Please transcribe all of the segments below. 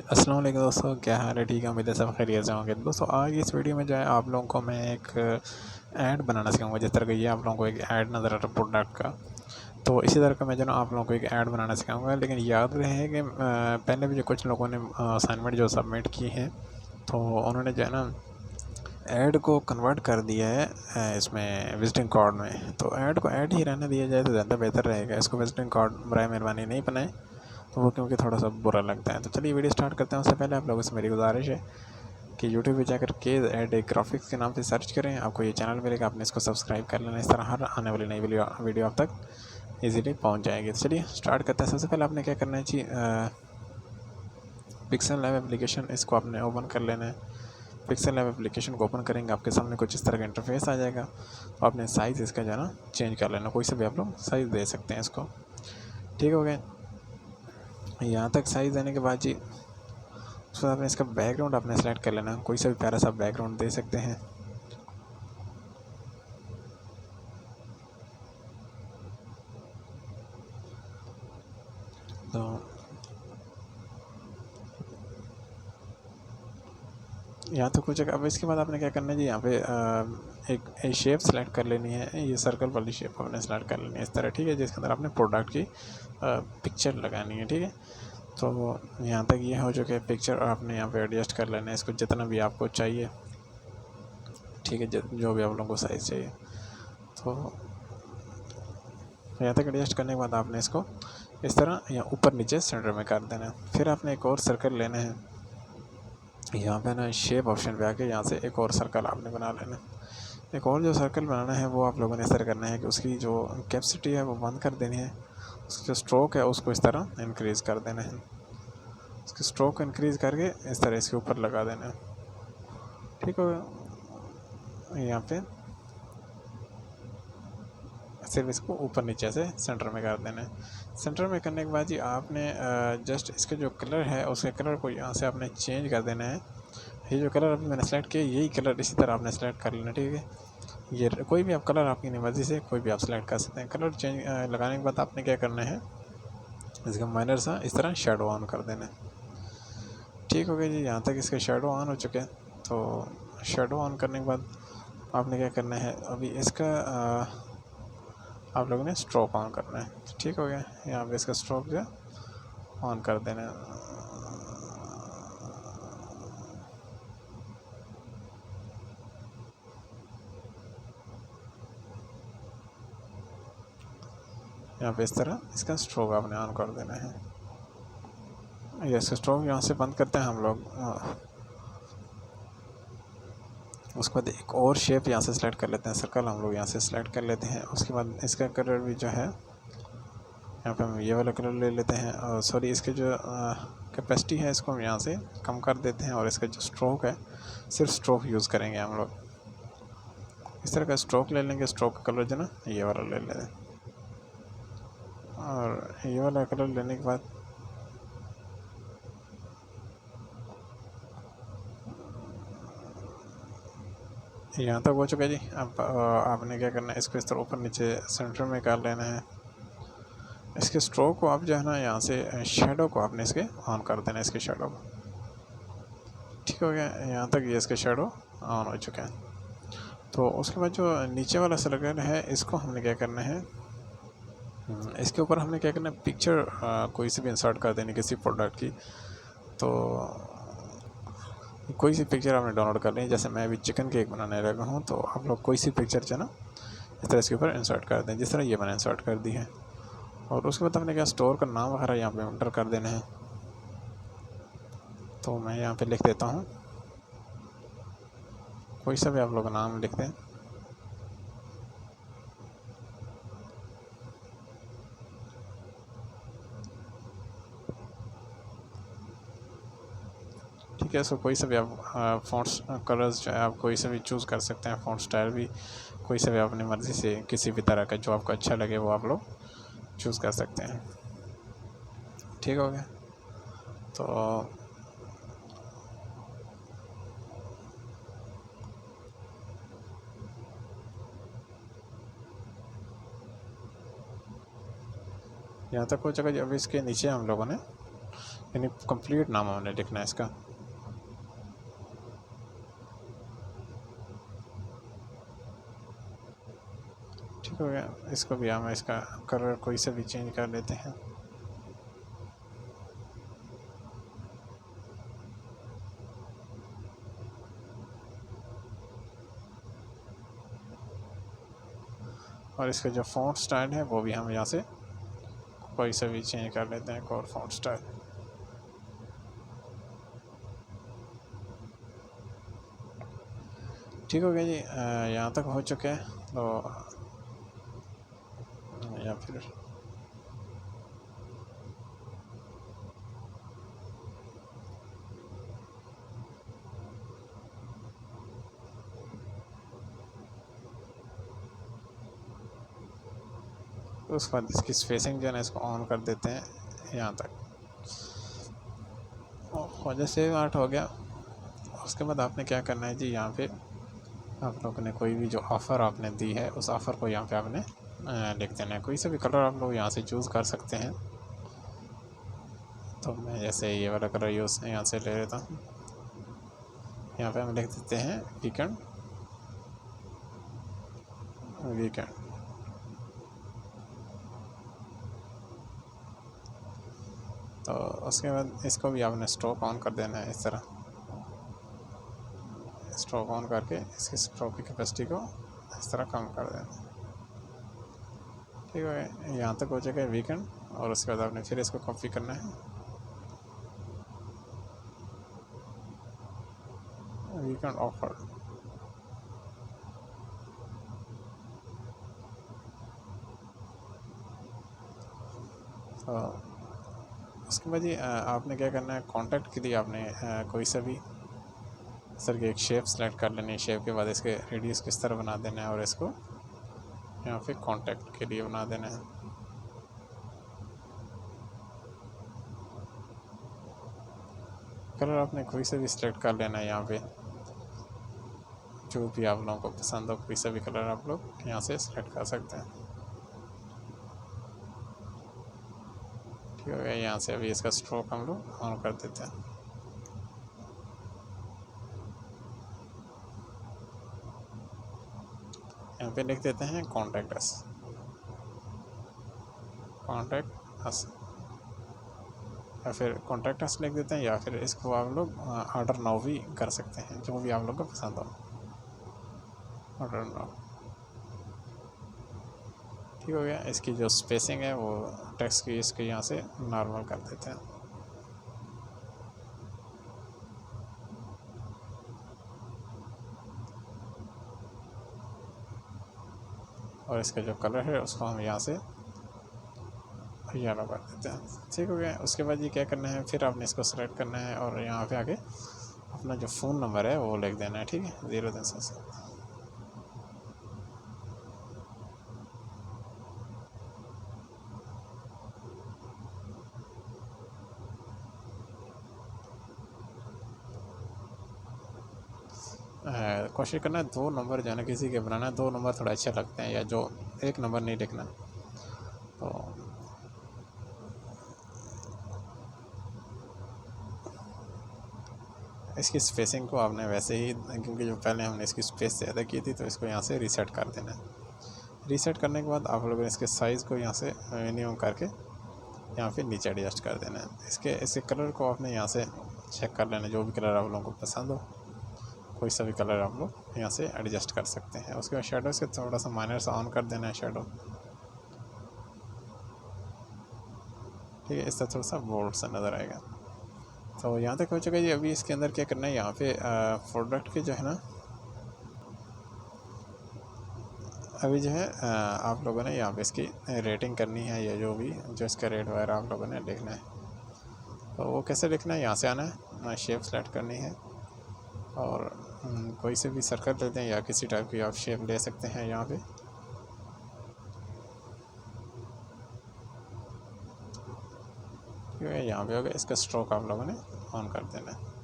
अस्सलाम वालेकुम दोस्तों, क्या हाल है? ठीक है, उम्मीद है सब खैरियत से होंगे। दोस्तों आज इस वीडियो में जो है आप लोगों को मैं एक ऐड बनाना सिखाऊंगा। जिस तरह का ये आप लोगों को एक ऐड नज़र आ रहा है प्रोडक्ट का, तो इसी तरह का मैं जो ना आप लोगों को एक ऐड बनाना सिखाऊंगा। लेकिन याद रहे कि पहले भी जो कुछ लोगों ने असाइनमेंट जो सबमिट की है, तो उन्होंने जो है ना ऐड को कन्वर्ट कर दिया है इसमें विजिटिंग कार्ड में। तो ऐड को ऐड ही रहने दिया जाए तो ज़्यादा बेहतर रहेगा। इसको विजिटिंग कार्ड बराए मेहरबानी नहीं बनाए, तो वो क्योंकि थोड़ा सा बुरा लगता है। तो चलिए वीडियो स्टार्ट करते हैं। उससे पहले आप लोगों से मेरी गुजारिश है कि यूट्यूब पे जाकर के ऐड ग्राफिक्स के नाम से सर्च करें, आपको ये चैनल मिलेगा, आपने इसको सब्सक्राइब कर लेना। इस तरह हर आने वाली नई वीडियो आप तक इजीली पहुंच जाएगी। तो चलिए स्टार्ट करते हैं। सबसे पहले आपने क्या करना है जी, पिक्सल लैब एप्लीकेशन इसको आपने ओपन कर लेना है। पिक्सल लैब एप्लीकेशन को ओपन करेंगे, आपके सामने कुछ इस तरह का इंटरफेस आ जाएगा। तो आपने साइज़ इसका जो है ना चेंज कर लेना, कोई से भी आप लोग साइज़ दे सकते हैं इसको। ठीक हो गया? यहाँ तक साइज़ देने के बाद जी उसके बाद आपने इसका बैकग्राउंड आपने सेलेक्ट कर लेना, कोई सा भी प्यारा सा बैकग्राउंड दे सकते हैं। तो यहाँ तो कुछ, अब इसके बाद आपने क्या करना है जी, यहाँ पे एक शेप सेलेक्ट कर लेनी है। ये सर्कल वाली शेप आपने सेलेक्ट कर लेनी है इस तरह, ठीक है, जिसके अंदर आपने प्रोडक्ट की पिक्चर लगानी है। ठीक है, तो यहाँ तक ये हो चुके पिक्चर, और आपने यहाँ पे एडजस्ट कर लेना है इसको जितना भी आपको चाहिए। ठीक है, जो भी आप लोगों को साइज़ चाहिए। तो यहाँ तक एडजस्ट करने के बाद आपने इसको इस तरह यहाँ ऊपर नीचे सेंटर में कर देना है। फिर आपने एक और सर्कल लेना है। यहाँ पे ना शेप ऑप्शन पे आके यहाँ से एक और सर्कल आपने बना लेना है। एक और जो सर्कल बनाना है वो आप लोगों ने इस तरह करना है कि उसकी जो कैपेसिटी है वो बंद कर देनी है। उसकी जो स्ट्रोक है उसको इस तरह इंक्रीज़ कर देना है। उसकी स्ट्रोक इंक्रीज़ करके इस तरह इसके ऊपर लगा देना है। ठीक हो गया? यहाँ पे सिर्फ इसको ऊपर नीचे से सेंटर में कर देना है। सेंटर में करने के बाद जी आपने जस्ट इसके जो कलर है उसके कलर को यहाँ से आपने चेंज कर देना है। ये जो कलर अभी मैंने सेलेक्ट किया यही कलर इसी तरह आपने सेलेक्ट कर लेना। ठीक है, ये कोई भी आप कलर आपकी मर्ज़ी से कोई भी आप सेलेक्ट कर सकते हैं। कलर चेंज लगाने के बाद आपने क्या करना है, इसका माइनर सा इस तरह शेडो ऑन कर देना है। ठीक हो गया जी, यहाँ तक इसके शेडो ऑन हो चुके हैं। तो शेडो ऑन करने के बाद आपने क्या करना है, अभी इसका आप लोगों ने स्ट्रोक ऑन करना है। ठीक हो गया, यहाँ पे इसका स्ट्रोक जो ऑन कर देना है। यहाँ पे इस तरह इसका स्ट्रोक आपने ऑन कर देना है। ये इसका स्ट्रोक यहाँ से बंद करते हैं हम लोग। उसके बाद एक और शेप यहाँ से सिलेक्ट कर लेते हैं, सर्कल हम लोग यहाँ से सिलेक्ट कर लेते हैं। उसके बाद इसका कलर भी जो है यहाँ पे हम ये वाला कलर ले लेते हैं, और सॉरी इसके जो कैपेसिटी है इसको हम यहाँ से कम कर देते हैं, और इसका जो स्ट्रोक है सिर्फ स्ट्रोक यूज़ करेंगे हम लोग। इस तरह का स्ट्रोक ले लेंगे। स्ट्रोक का कलर जो ना ये वाला ले लेते हैं, और ये वाला कलर लेने के बाद यहाँ तक हो चुका है जी। अब आपने क्या करना है, इसको इस तरह ऊपर नीचे सेंटर में कर लेना है। इसके स्ट्रोक को आप जो है ना यहाँ से शेडो को आपने इसके ऑन कर देना है, इसके शेडो को। ठीक हो गया, यहाँ तक ये इसके शेडो ऑन हो चुके हैं। तो उसके बाद जो नीचे वाला सर्कल है इसको हमने क्या करना है, इसके ऊपर हमने क्या करना है, पिक्चर कोई सी भी इंसर्ट कर देनी किसी प्रोडक्ट की। तो कोई सी पिक्चर आपने डाउनलोड कर ली, जैसे मैं अभी चिकन केक बनाने लगा हूँ, तो आप लोग कोई सी पिक्चर जो है ना इस तरह इसके ऊपर इंसर्ट कर दें, जिस तरह ये मैंने इंसर्ट कर दी है। और उसके बाद हमने क्या स्टोर का नाम वगैरह यहाँ पे एंटर कर देना है। तो मैं यहाँ पे लिख देता हूँ, कोई सा भी आप लोग नाम लिख दें। ठीक है, सो कोई सा भी आप फ़ॉन्ट्स कलर्स जो है आप कोई सा भी चूज़ कर सकते हैं। फ़ॉन्ट स्टाइल भी कोई सा भी अपनी मर्ज़ी से किसी भी तरह का जो आपको अच्छा लगे वो आप लोग चूज़ कर सकते हैं। ठीक हो गया? तो यहाँ तक हो चुका। अब इसके नीचे हम लोगों ने यानी कंप्लीट नाम हमने लिखना है इसका। ठीक हो गया। इसको भी हम इसका कलर कोई सा भी चेंज कर लेते हैं। और इसका जो फ़ॉन्ट स्टाइल है वो भी हम यहाँ से कोई सा भी चेंज कर लेते हैं, और फ़ॉन्ट स्टाइल। ठीक हो गया जी। यहाँ तक हो चुके हैं, तो या फिर उसके बाद इसकी स्पेसिंग जो है ना इसको ऑन कर देते हैं यहाँ तक। और जैसे आर्ट हो गया, उसके बाद आपने क्या करना है जी, यहाँ पे आप लोगों ने कोई भी जो ऑफ़र आपने दी है उस ऑफ़र को यहाँ पे आपने लिख देना है। कोई सा भी कलर आप लोग यहाँ से चूज़ कर सकते हैं। तो मैं जैसे ये वाला कलर यूज़ यहाँ से ले लेता हूँ। यहाँ पे हम लिख देते हैं वीकेंड। तो उसके बाद इसको भी आपने स्ट्रोक ऑन कर देना है। इस तरह स्ट्रोक ऑन करके इसकी स्ट्रोक की कैपेसिटी को इस तरह कम कर देना। ठीक है, यहाँ तक हो जाएगा वीकेंड। और उसके बाद आपने फिर इसको कॉपी करना है, वीकेंड ऑफर। तो उसके बाद ये आपने क्या करना है, कॉन्टैक्ट के लिए आपने कोई सा भी सर की एक शेप सेलेक्ट कर लेनी है। शेप के बाद इसके रेडियस किस तरह बना देना है और इसको यहाँ पे कॉन्टैक्ट के लिए बना देना है। कलर आपने कोई सा भी सिलेक्ट कर लेना है। यहाँ पे जो भी आप लोगों को पसंद हो कोई सा भी कलर आप लोग यहाँ से सिलेक्ट कर सकते हैं। ठीक हो गया। यहाँ से अभी इसका स्ट्रोक हम लोग ऑन कर देते हैं। यहाँ पे लिख देते हैं कॉन्टैक्ट अस, या फिर कॉन्टैक्ट अस लिख देते हैं, या फिर इसको आप लोग ऑर्डर नाउ भी कर सकते हैं, जो भी आप लोग को पसंद हो। Order now. ठीक हो गया। इसकी जो स्पेसिंग है वो टेक्स्ट की इसके यहाँ से नॉर्मल कर देते हैं। और इसका जो कलर है उसको हम यहाँ से येलो कर देते हैं। ठीक हो गया। उसके बाद ये क्या करना है, फिर आपने इसको सेलेक्ट करना है और यहाँ पे आके अपना जो फ़ोन नंबर है वो लिख देना है। ठीक है, 0377। कोशिश करना है 2 नंबर जो है ना किसी के बनाना है। 2 नंबर थोड़ा अच्छे लगते हैं, या जो 1 नंबर नहीं लिखना। तो इसकी स्पेसिंग को आपने वैसे ही, क्योंकि जो पहले हमने इसकी स्पेस ज़्यादा की थी, तो इसको यहाँ से रीसेट कर देना है। रीसेट करने के बाद आप लोगों ने इसके साइज़ को यहाँ से मिनिमम करके यहाँ पे नीचे एडजस्ट कर देना है। इसके कलर को आपने यहाँ से चेक कर लेना, जो भी कलर आप लोगों को पसंद हो कोई सा भी कलर आप लोग यहाँ से एडजस्ट कर सकते हैं। उसके बाद शेडो से थोड़ा सा माइनर सा ऑन कर देना है शेडो। ठीक है, इससे थोड़ा सा बोल्ड सा नज़र आएगा। तो यहाँ तक हो चुका है जी। अभी इसके अंदर क्या करना है, यहाँ पे प्रोडक्ट के जो है ना, अभी जो है आप लोगों ने यहाँ पे इसकी रेटिंग करनी है, या जो भी जो इसका रेट वगैरह आप लोगों ने लिखना है। तो वो कैसे लिखना है, यहाँ से आना है, शेप सेलेक्ट करनी है, और कोई से भी सर्कल लेते हैं या किसी टाइप की आप शेप ले सकते हैं यहाँ पे। ठीक है, यहाँ पे हो गया। इसका स्ट्रोक आप लोगों ने ऑन कर देना है।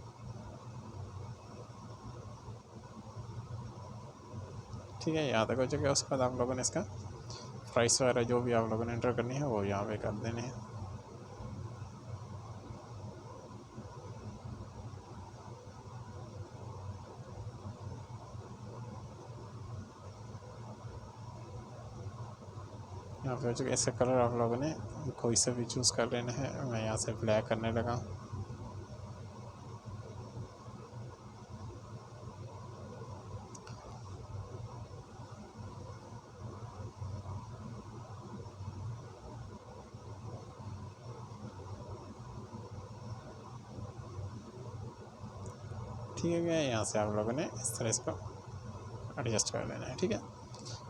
ठीक है, यहाँ तक हो चुका है। उसके बाद आप लोगों ने इसका प्राइस वगैरह जो भी आप लोगों ने एंटर करनी है वो यहाँ पे कर देनी है। यहाँ पे हो चुका है। इसका कलर आप लोगों ने कोई सा भी चूज़ कर लेना है। मैं यहाँ से ब्लैक करने लगा। ठीक है क्या, यहाँ से आप लोगों ने इस तरह इसको एडजस्ट कर लेना है। ठीक है,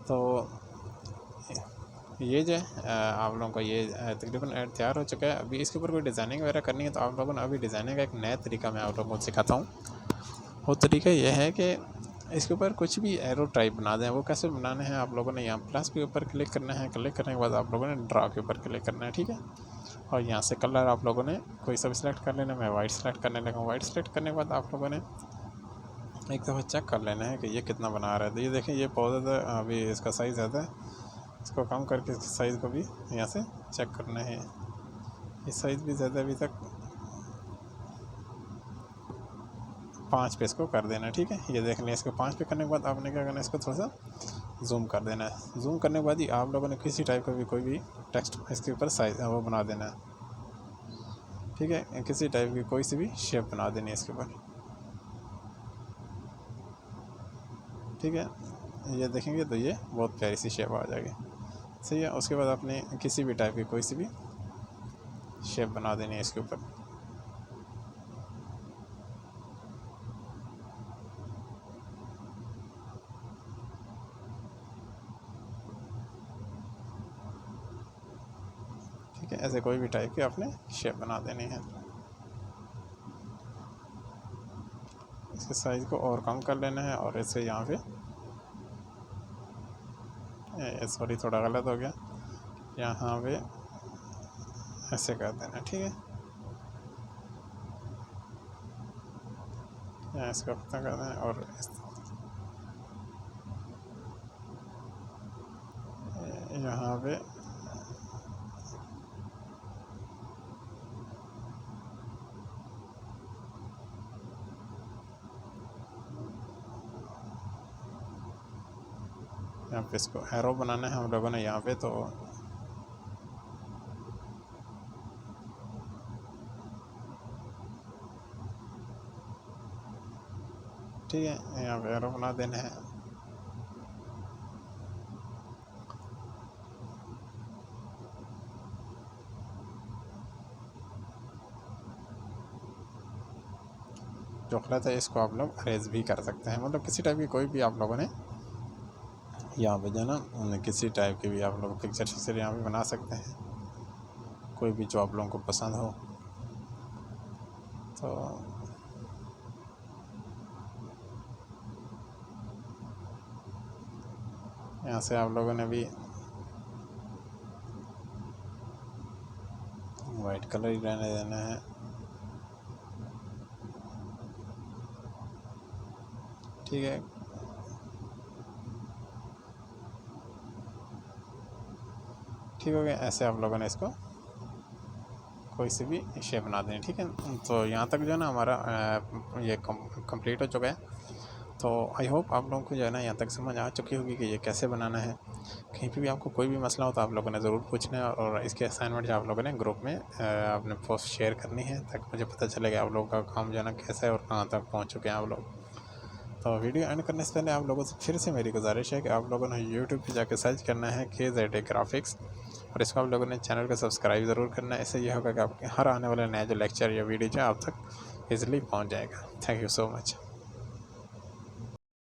तो ये जो है आप लोगों को ये तकरीबन तैयार हो चुका है। अभी इसके ऊपर कोई डिज़ाइनिंग वगैरह करनी है तो आप लोगों ने अभी डिज़ाइनिंग का एक नया तरीका मैं आप लोगों को सिखाता हूँ। वो तरीका ये है कि इसके ऊपर कुछ भी एरो टाइप बना दें। वो कैसे बनाने हैं, आप लोगों ने यहाँ प्लस के ऊपर क्लिक करना है। क्लिक करने के बाद आप लोगों ने ड्रा के ऊपर क्लिक करना है। ठीक है, और यहाँ से कलर आप लोगों ने कोई सा भी सिलेक्ट कर लेना। मैं वाइट सेलेक्ट करने लगा। वाइट सेलेक्ट करने के बाद आप लोगों ने एक दफ़ा चेक कर लेना है कि ये कितना बना रहा है। तो ये देखें, ये बहुत ज़्यादा अभी इसका साइज़ ज़्यादा है। इसको कम करके इसके साइज़ को भी यहाँ से चेक करना है। ये साइज़ भी ज़्यादा, अभी तक 5 पे इसको कर देना है। ठीक है, ये देख लें। इसको 5 पे करने के बाद आपने क्या करना है, इसको थोड़ा सा जूम कर देना है। जूम करने के बाद ही आप लोगों ने किसी टाइप का भी कोई भी टेक्स्ट इसके ऊपर साइज वो बना देना है। ठीक है, किसी टाइप की कोई सी भी शेप बना देनी है इसके ऊपर। ठीक है, ये देखेंगे तो ये बहुत प्यारी सी शेप आ जाएगी। सही है, उसके बाद आपने किसी भी टाइप की कोई सी भी शेप बना देनी है इसके ऊपर। ठीक है, ऐसे कोई भी टाइप की आपने शेप बना देनी है। इसके साइज़ को और कम कर लेना है और इसे यहाँ पे सॉरी थोड़ा गलत हो गया, यहाँ पे ऐसे कर देना। ठीक है, यहाँ इसका पता कर देना और यहाँ पे यहाँ पे इसको एरो बनाना है हम लोगों ने यहाँ पे। तो ठीक है, यहाँ पे एरो बना देना है। जो गलत है इसको आप लोग अरेज भी कर सकते हैं। मतलब किसी टाइप की कोई भी आप लोगों ने यहाँ पे जो ना किसी टाइप की भी आप लोग पिक्चर शिक्चर यहाँ पे बना सकते हैं, कोई भी जो आप लोगों को पसंद हो। तो यहाँ से आप लोगों ने भी वाइट कलर ही रहने देना है। ठीक है, ठीक हो गया। ऐसे आप लोगों ने इसको कोई सी भी शेप बना देनी। ठीक है, तो यहाँ तक जो है ना हमारा ये कंप्लीट हो चुका है। तो आई होप आप लोगों को जो है ना यहाँ तक समझ आ चुकी होगी कि ये कैसे बनाना है। कहीं पे भी आपको कोई भी मसला हो तो आप लोगों ने ज़रूर पूछना है और इसके असाइनमेंट आप लोगों ने ग्रुप में आपने पोस्ट शेयर करनी है ताकि मुझे पता चलेगा आप लोगों का काम जो है ना कैसा है और कहाँ तक पहुँच चुके हैं आप लोग। तो वीडियो एंड करने से पहले आप लोगों से फिर से मेरी गुजारिश है कि आप लोगों ने यूट्यूब पे जाकर सर्च करना है KZA ग्राफिक्स और इसको आप लोगों ने चैनल को सब्सक्राइब ज़रूर करना है। इससे यह होगा कि आपके हर आने वाला नया जो लेक्चर या वीडियो जो आप तक ईज़िली पहुंच जाएगा। Thank you so much.